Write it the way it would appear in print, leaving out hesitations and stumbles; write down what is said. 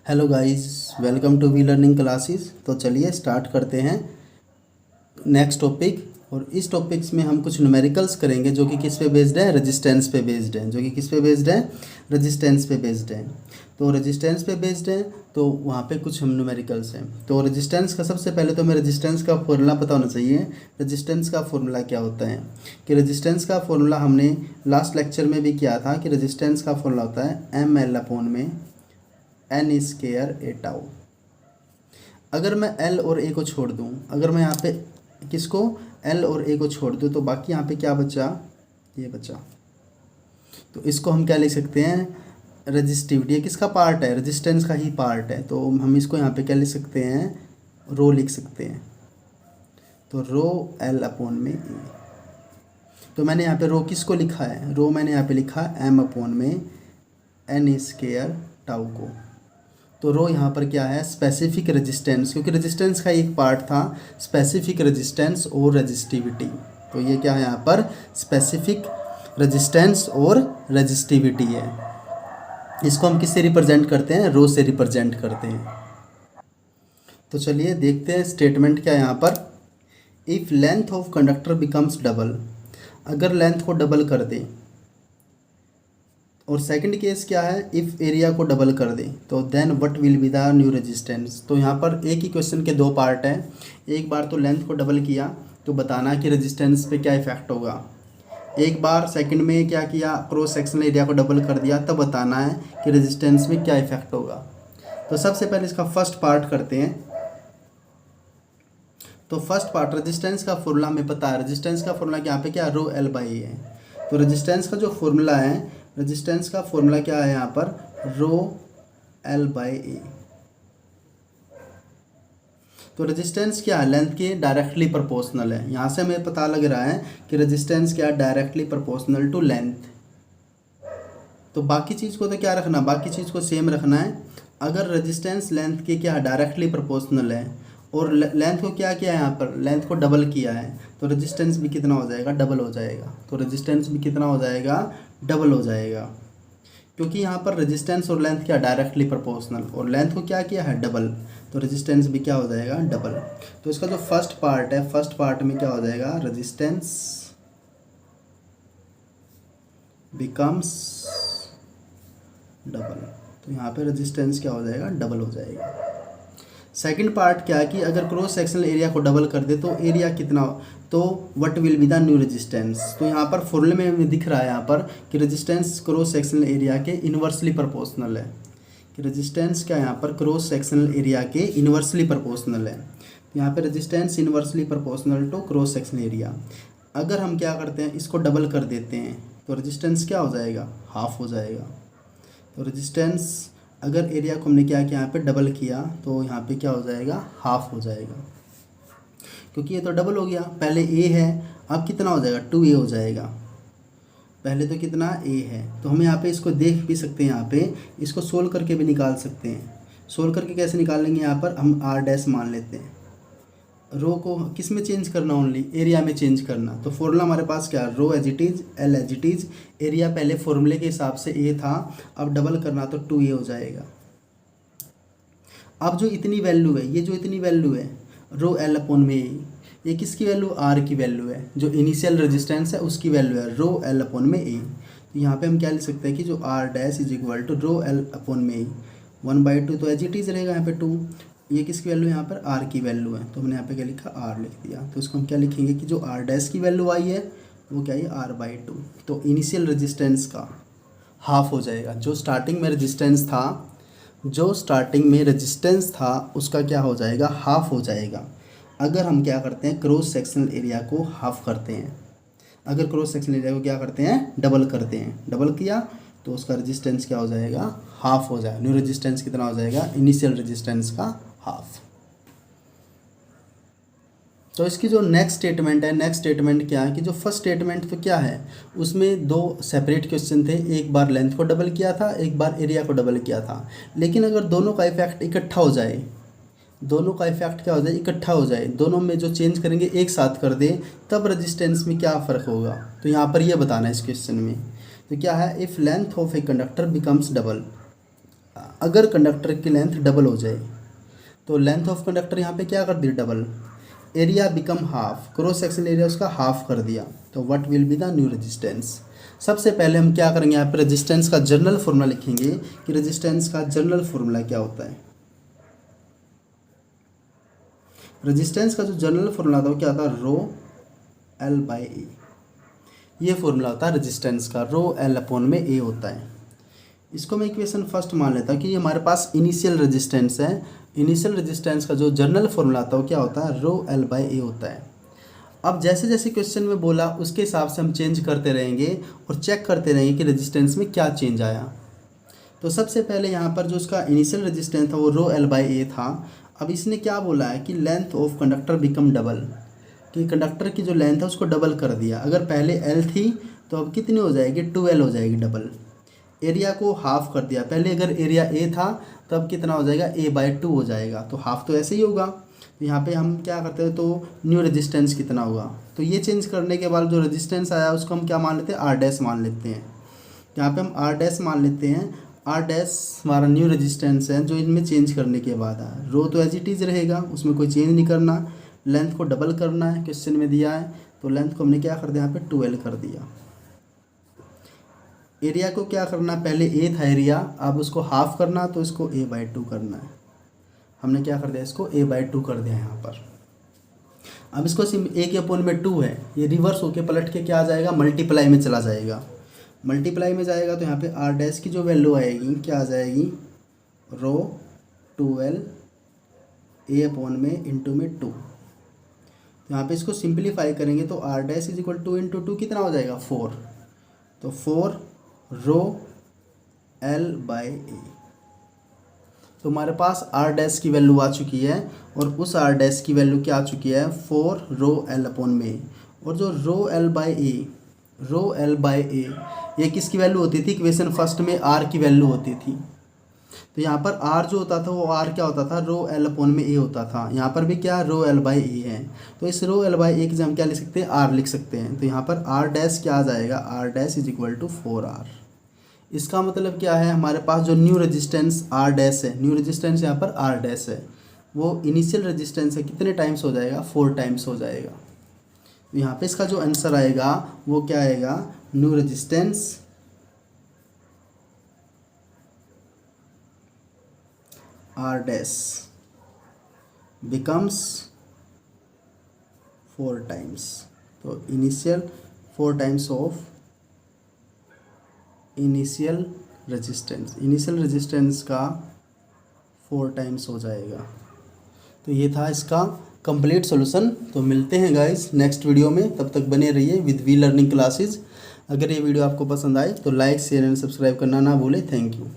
Hello guys, welcome to V learning classes. तो चलिए start करते हैं नेक्स्ट टॉपिक। और इस टॉपिक्स में हम कुछ न्यूमेरिकल्स करेंगे जो कि किस पे बेस्ड है, रेजिस्टेंस पे बेस्ड है। जो कि किस पे बेस्ड है, रेजिस्टेंस पे बेस्ड है। तो रेजिस्टेंस पे बेस्ड है तो वहाँ पे कुछ हम न्यूमेरिकल्स हैं। तो रेजिस्टेंस का सबसे पहले तो हमें रेजिस्टेंस का फॉर्मूला पता होना चाहिए। रेजिस्टेंस का फॉर्मूला क्या होता है कि रेजिस्टेंस का फॉर्मूला हमने लास्ट लेक्चर में भी किया था कि रेजिस्टेंस का फॉर्मूला होता है ML/में n² ए टाउ। अगर मैं L और A को छोड़ दूँ, अगर मैं यहाँ पे किसको L और A को छोड़ दूँ तो बाकी यहाँ पे क्या बचा, ये बचा। तो इसको हम क्या लिख सकते हैं, रजिस्टिविटी। ये किसका पार्ट है, रेजिस्टेंस का ही पार्ट है। तो हम इसको यहाँ पे क्या लिख सकते हैं, रो लिख सकते हैं। तो रो L/में E। तो मैंने यहाँ पे रो किसको लिखा है, रो मैंने यहाँ पे लिखा M/में n² टाउ को। तो रो यहाँ पर क्या है, स्पेसिफिक रेजिस्टेंस, क्योंकि रेजिस्टेंस का एक पार्ट था स्पेसिफिक रेजिस्टेंस और रेजिस्टिविटी। तो ये क्या है यहाँ पर, स्पेसिफिक रेजिस्टेंस और रेजिस्टिविटी है। इसको हम किससे रिप्रेजेंट करते हैं, रो से रिप्रेजेंट करते हैं। तो चलिए देखते हैं स्टेटमेंट क्या है यहाँ पर। If length of conductor becomes double, अगर लेंथ को डबल कर दे। और सेकंड केस क्या है, इफ़ एरिया को डबल कर दे तो then what will be the new resistance. तो यहाँ पर एक ही क्वेश्चन के दो पार्ट हैं। एक बार तो लेंथ को डबल किया तो बताना कि रेजिस्टेंस पे क्या इफेक्ट होगा। एक बार सेकंड में क्या किया, क्रॉस सेक्शनल एरिया को डबल कर दिया, तब बताना है कि रेजिस्टेंस में क्या इफेक्ट होगा। तो सबसे पहले इसका फर्स्ट पार्ट करते हैं। तो फर्स्ट पार्ट रेजिस्टेंस का फॉर्मूला हमें पता है। रेजिस्टेंस का फॉर्मूला यहाँ पे क्या, रो L/A है। तो रेजिस्टेंस का जो फॉर्मूला है, रेजिस्टेंस का फॉर्मूला क्या है यहाँ पर, रो L/A। तो रेजिस्टेंस क्या है, लेंथ के डायरेक्टली प्रोपोर्शनल है। यहाँ से हमें पता लग रहा है कि रेजिस्टेंस क्या है, डायरेक्टली प्रोपोर्शनल टू लेंथ। तो बाकी चीज़ को तो क्या रखना, बाकी चीज़ को सेम रखना है। अगर रेजिस्टेंस लेंथ के क्या डायरेक्टली प्रोपोर्शनल है और लेंथ को क्या किया है, यहाँ पर लेंथ को डबल किया है, तो रेजिस्टेंस भी कितना हो जाएगा, डबल हो जाएगा। तो रेजिस्टेंस भी कितना हो जाएगा, डबल हो जाएगा। क्योंकि यहाँ पर रेजिस्टेंस और लेंथ क्या डायरेक्टली प्रोपोर्शनल, और लेंथ को क्या किया है, डबल। तो रेजिस्टेंस भी क्या हो जाएगा, डबल। तो इसका जो फर्स्ट पार्ट है, फर्स्ट पार्ट में क्या हो जाएगा, रेजिस्टेंस बिकम्स डबल। तो यहाँ पे रेजिस्टेंस क्या हो जाएगा, डबल हो जाएगा। सेकंड पार्ट क्या है कि अगर क्रॉस सेक्शनल एरिया को डबल कर दे तो एरिया कितना, तो what will be the new resistance. तो यहाँ पर फॉर्मूले में हमें दिख रहा है यहाँ पर कि रेजिस्टेंस क्रॉस सेक्शनल एरिया के इन्वर्सली प्रोपोर्शनल है। कि रेजिस्टेंस क्या यहाँ पर, क्रॉस सेक्शनल एरिया के इन्वर्सली प्रोपोर्शनल है। तो यहाँ पर resistance inversely proportional to cross sectional area. अगर हम क्या करते हैं, इसको डबल कर देते हैं तो रेजिस्टेंस क्या हो जाएगा, हाफ हो जाएगा। तो रेजिस्टेंस अगर एरिया को हमने क्या किया, यहाँ पे डबल किया तो यहाँ पे क्या हो जाएगा, हाफ हो जाएगा। क्योंकि ये तो डबल हो गया, पहले A है, अब कितना हो जाएगा, 2A हो जाएगा। पहले तो कितना A है, तो हम यहाँ पे इसको देख भी सकते हैं। यहाँ पे इसको सोल्व करके भी निकाल सकते हैं। सोल्व करके कैसे निकालेंगे, यहाँ पर हम R' मान लेते हैं। रो को किस में चेंज करना, ओनली एरिया में चेंज करना। तो फॉर्मूला हमारे पास क्या है, rho as it is, L as it is. Area पहले फॉर्मूले के हिसाब से A था, अब डबल करना तो 2A हो जाएगा। अब जो इतनी वैल्यू है, ये जो इतनी वैल्यू है रो L/में A, ये किसकी वैल्यू, R की वैल्यू है। जो इनिशियल रेजिस्टेंस है उसकी वैल्यू है रो L/में A। तो यहाँ पे हम क्या लिख सकते हैं कि जो R' is equal to rho L/में A। 1/2 तो एज इट इज़ रहेगा यहाँ पे 2। ये किसकी वैल्यू है, यहाँ पर R की वैल्यू है। तो हमने यहाँ पे क्या लिखा, R लिख दिया। तो इसको हम क्या लिखेंगे कि जो R' की वैल्यू आई है वो क्या है, R/2। तो इनिशियल रेजिस्टेंस का हाफ हो जाएगा। जो स्टार्टिंग में रेजिस्टेंस था, जो स्टार्टिंग में रेजिस्टेंस था उसका क्या हो जाएगा, हाफ हो जाएगा। अगर हम क्या करते हैं, क्रॉस सेक्शनल एरिया को हाफ करते हैं। अगर क्रॉस सेक्शनल एरिया को क्या करते हैं, डबल करते हैं। डबल किया तो उसका रेजिस्टेंस क्या हो जाएगा, हाफ हो जाएगा। न्यू रेजिस्टेंस कितना हो जाएगा, इनिशियल रेजिस्टेंस का हाफ। तो इसकी जो नेक्स्ट स्टेटमेंट है, नेक्स्ट स्टेटमेंट क्या है कि जो फर्स्ट स्टेटमेंट तो क्या है, उसमें दो सेपरेट क्वेश्चन थे। एक बार लेंथ को डबल किया था, एक बार एरिया को डबल किया था। लेकिन अगर दोनों का इफेक्ट इकट्ठा हो जाए, दोनों का इफेक्ट क्या हो जाए, इकट्ठा हो जाए, दोनों में जो चेंज करेंगे एक साथ कर दे, तब रेजिस्टेंस में क्या फ़र्क होगा। तो यहाँ पर ये बताना है इस क्वेश्चन में। तो क्या है, if length of a conductor becomes double, अगर कंडक्टर की लेंथ डबल हो जाए तो लेंथ ऑफ कंडक्टर यहाँ पे क्या कर दी double, area become half, cross sectional area उसका हाफ कर दिया, तो what will be the new resistance. सबसे पहले हम क्या करेंगे, यहाँ पे रेजिस्टेंस का जनरल फॉर्मूला लिखेंगे कि रेजिस्टेंस का जनरल फॉर्मूला क्या होता है। रेजिस्टेंस का जो जनरल फॉर्मूला था वो क्या था, रो एल बाई ए, ये फॉर्मूला होता है रेजिस्टेंस का, रो एल अपॉन में ए होता है। इसको मैं इक्वेशन फर्स्ट मान लेता हूँ कि ये हमारे पास इनिशियल रेजिस्टेंस है। इनिशियल रेजिस्टेंस का जो जनरल फॉर्मूला आता है वो क्या होता है, रो एल बाई ए होता है। अब जैसे जैसे क्वेश्चन में बोला उसके हिसाब से हम चेंज करते रहेंगे और चेक करते रहेंगे कि रेजिस्टेंस में क्या चेंज आया। तो सबसे पहले यहाँ पर जो उसका इनिशियल रेजिस्टेंस था वो रो एल बाई ए था। अब इसने क्या बोला है कि length of conductor become double, कि कंडक्टर की जो लेंथ है उसको डबल कर दिया। अगर पहले एल थी तो अब कितनी हो जाएगी, 2L हो जाएगी डबल। एरिया को हाफ कर दिया, पहले अगर एरिया ए था तो अब कितना हो जाएगा, A/2 हो जाएगा, तो हाफ तो ऐसे ही होगा। तो यहाँ पे हम क्या करते हैं, तो न्यू रेजिस्टेंस कितना होगा, तो ये चेंज करने के बाद जो रेजिस्टेंस आया उसको हम क्या मान लेते हैं, R' मान लेते हैं। यहाँ पे हम R' मान लेते हैं, R' हमारा न्यू रेजिस्टेंस है जो इनमें चेंज करने के बाद आया। रो तो एज इट इज़ रहेगा, उसमें कोई चेंज नहीं करना। लेंथ को डबल करना है, क्वेश्चन में दिया है, तो लेंथ को हमने क्या कर दिया, यहाँ पे 2L कर दिया। एरिया को क्या करना, पहले ए था एरिया, अब उसको हाफ करना तो इसको A/2 करना है। हमने क्या कर दिया, इसको A/2 कर दिया यहाँ पर। अब इसको ए के अपॉन में 2 है, ये रिवर्स होके पलट के क्या आ जाएगा, मल्टीप्लाई में चला जाएगा। मल्टीप्लाई में जाएगा तो यहाँ पे R' की जो वैल्यू आएगी क्या आ जाएगी, रो 2L A/में इंटू में 2। तो यहाँ पे इसको सिंप्लीफाई करेंगे तो R' इज इक्वल 2 इंटू 2 कितना हो जाएगा, 4। तो 4 रो L बाई ए। तो हमारे पास R' की वैल्यू आ चुकी है और उस R' की वैल्यू क्या आ चुकी है, 4 रो L अपॉन में। और जो रो L बाई ए ये किसकी वैल्यू होती थी, इक्वेशन फर्स्ट में R की वैल्यू होती थी। तो यहाँ पर R जो होता था वो R क्या होता था, रो L अपॉन में ए होता था। यहाँ पर भी क्या, रो L बाई ए है, तो इस रो L बाई ए की हम क्या लिख सकते हैं, R लिख सकते हैं। तो यहाँ पर R' क्या आ जाएगा, R' is equal to 4R। इसका मतलब क्या है, हमारे पास जो न्यू रेजिस्टेंस R' है, न्यू रेजिस्टेंस यहाँ पर R' है, वो इनिशियल रेजिस्टेंस है, कितने टाइम्स हो जाएगा, 4 टाइम्स हो जाएगा। तो यहाँ पे इसका जो आंसर आएगा वो क्या आएगा, new resistance R' becomes 4 times. तो initial 4 times of initial resistance का 4 टाइम्स हो जाएगा। तो ये था इसका कंप्लीट सॉल्यूशन। तो मिलते हैं गाइस नेक्स्ट वीडियो में, तब तक बने रहिए विद वी लर्निंग क्लासेस। अगर ये वीडियो आपको पसंद आए तो लाइक शेयर एंड सब्सक्राइब करना ना भूलें। Thank you.